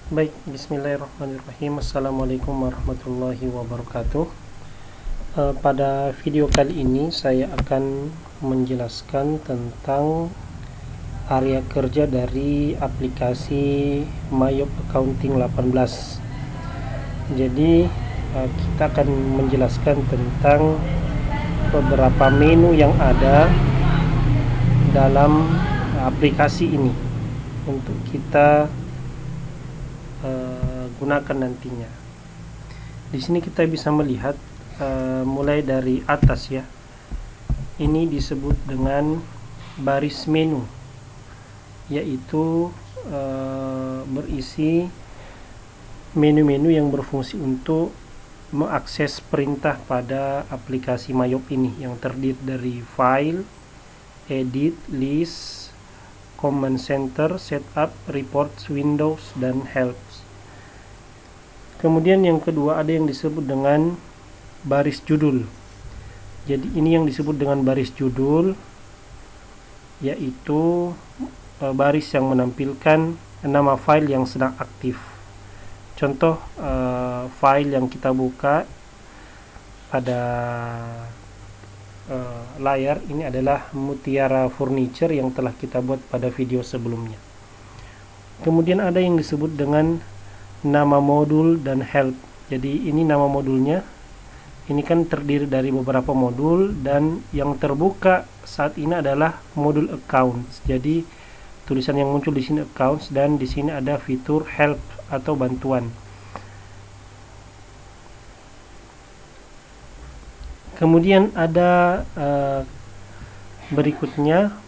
Baik, bismillahirrahmanirrahim. Assalamualaikum warahmatullahi wabarakatuh. Pada video kali ini saya akan menjelaskan tentang area kerja dari aplikasi Mayop Accounting 18. Jadi kita akan menjelaskan tentang beberapa menu yang ada dalam aplikasi ini untuk kita gunakan nantinya. Di sini kita bisa melihat mulai dari atas ya. Ini disebut dengan baris menu, yaitu berisi menu-menu yang berfungsi untuk mengakses perintah pada aplikasi Mayop ini yang terdiri dari file, edit, list, command center, setup, reports, windows, dan helps. Kemudian yang kedua ada yang disebut dengan baris judul. Jadi ini yang disebut dengan baris judul, yaitu baris yang menampilkan nama file yang sedang aktif. Contoh file yang kita buka pada layar ini adalah Mutiara Furniture yang telah kita buat pada video sebelumnya. Kemudian ada yang disebut dengan nama modul dan help. Jadi ini nama modulnya. Ini kan terdiri dari beberapa modul dan yang terbuka saat ini adalah modul accounts. Jadi tulisan yang muncul di sini accounts dan di sini ada fitur help atau bantuan. Kemudian ada berikutnya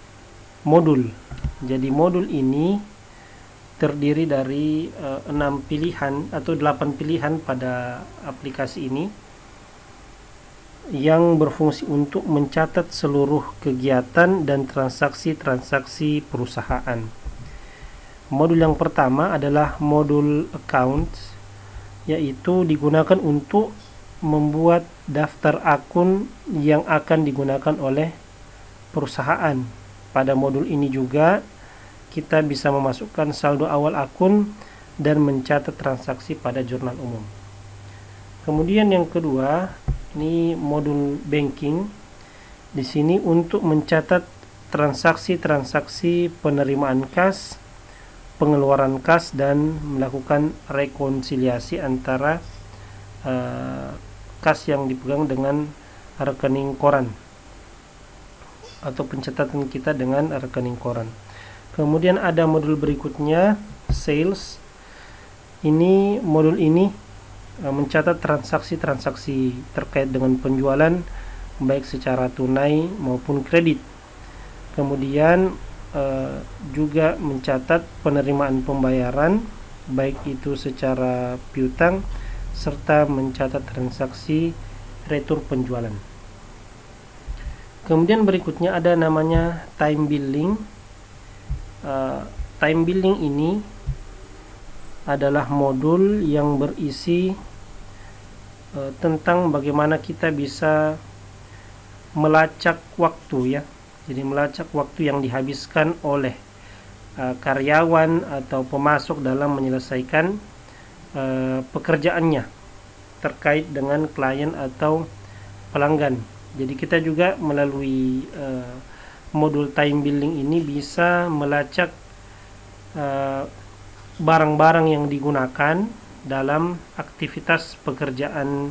modul. Jadi modul ini terdiri dari 6 pilihan atau 8 pilihan pada aplikasi ini yang berfungsi untuk mencatat seluruh kegiatan dan transaksi-transaksi perusahaan. Modul yang pertama adalah modul accounts, yaitu digunakan untuk membuat daftar akun yang akan digunakan oleh perusahaan. Pada modul ini juga kita bisa memasukkan saldo awal akun dan mencatat transaksi pada jurnal umum. Kemudian yang kedua, ini modul banking. Di sini untuk mencatat transaksi-transaksi penerimaan kas, pengeluaran kas, dan melakukan rekonsiliasi antara kas yang dipegang dengan rekening koran atau pencatatan kita dengan rekening koran. Kemudian ada modul berikutnya, sales. Ini modul ini mencatat transaksi-transaksi terkait dengan penjualan baik secara tunai maupun kredit. Kemudian juga mencatat penerimaan pembayaran baik itu secara piutang serta mencatat transaksi retur penjualan. Kemudian berikutnya ada namanya time billing. Time billing ini adalah modul yang berisi tentang bagaimana kita bisa melacak waktu ya. Jadi melacak waktu yang dihabiskan oleh karyawan atau pemasok dalam menyelesaikan pekerjaannya terkait dengan klien atau pelanggan. Jadi kita juga melalui modul time billing ini bisa melacak barang-barang yang digunakan dalam aktivitas pekerjaan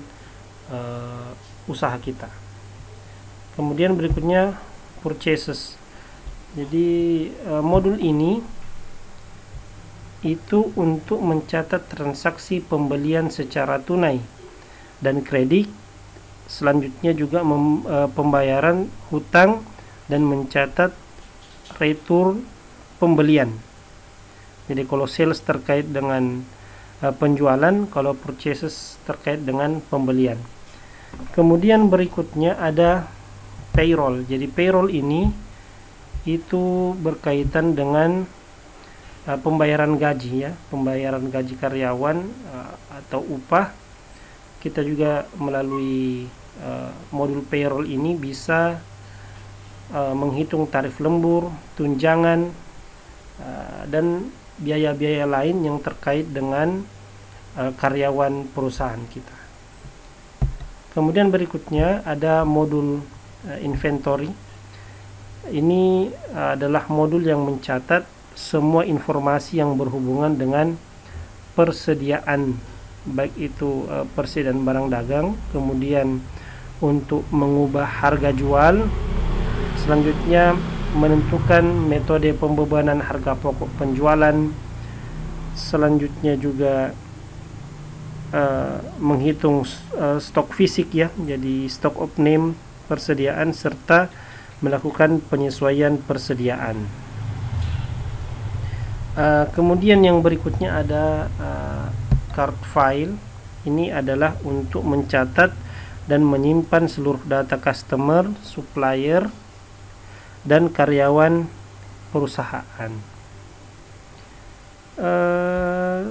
usaha kita. Kemudian berikutnya purchases. Jadi modul ini itu untuk mencatat transaksi pembelian secara tunai dan kredit. Selanjutnya juga pembayaran hutang dan mencatat retur pembelian. Jadi kalau sales terkait dengan penjualan, kalau purchases terkait dengan pembelian. Kemudian berikutnya ada payroll. Jadi payroll ini itu berkaitan dengan pembayaran gaji ya, pembayaran gaji karyawan atau upah. Kita juga melalui modul payroll ini bisa menghitung tarif lembur, tunjangan, dan biaya-biaya lain yang terkait dengan karyawan perusahaan kita. Kemudian berikutnya ada modul inventory. Ini adalah modul yang mencatat semua informasi yang berhubungan dengan persediaan, baik itu persediaan barang dagang, kemudian untuk mengubah harga jual, selanjutnya menentukan metode pembebanan harga pokok penjualan, selanjutnya juga menghitung stok fisik ya, jadi stock of name, persediaan, serta melakukan penyesuaian persediaan. Kemudian yang berikutnya ada cart file. Ini adalah untuk mencatat dan menyimpan seluruh data customer, supplier, dan karyawan perusahaan.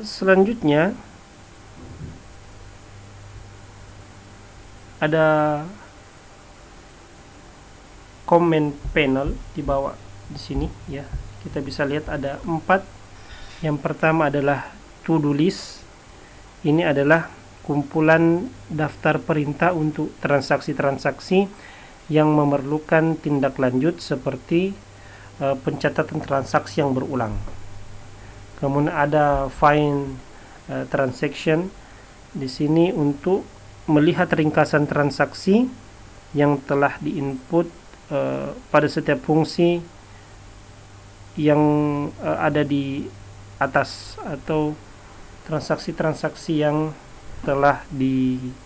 Selanjutnya ada comment panel di bawah di sini ya. Kita bisa lihat ada 4. Yang pertama adalah to-do list. Ini adalah kumpulan daftar perintah untuk transaksi-transaksi yang memerlukan tindak lanjut seperti pencatatan transaksi yang berulang. Kemudian ada find transaction. Di sini untuk melihat ringkasan transaksi yang telah diinput pada setiap fungsi yang ada di atas, atau transaksi-transaksi yang telah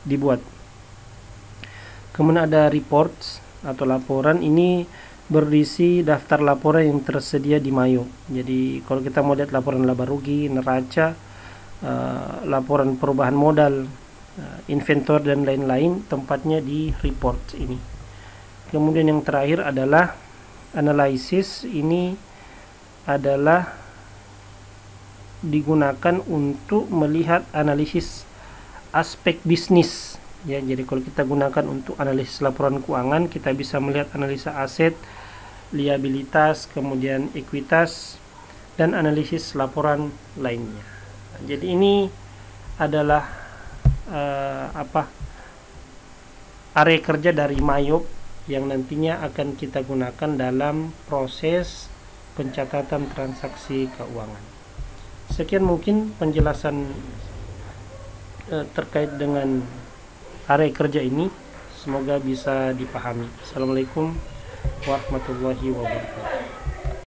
dibuat. Kemudian ada reports atau laporan. Ini berisi daftar laporan yang tersedia di Mayo. Jadi kalau kita mau lihat laporan laba rugi, neraca, laporan perubahan modal, inventor dan lain-lain, tempatnya di report ini. Kemudian yang terakhir adalah analysis. Ini adalah digunakan untuk melihat analisis aspek bisnis ya. Jadi kalau kita gunakan untuk analisis laporan keuangan, kita bisa melihat analisa aset, liabilitas, kemudian ekuitas, dan analisis laporan lainnya. Jadi ini adalah area kerja dari Mayop yang nantinya akan kita gunakan dalam proses pencatatan transaksi keuangan. Sekian mungkin penjelasan terkait dengan area kerja ini. Semoga bisa dipahami. Assalamualaikum warahmatullahi wabarakatuh.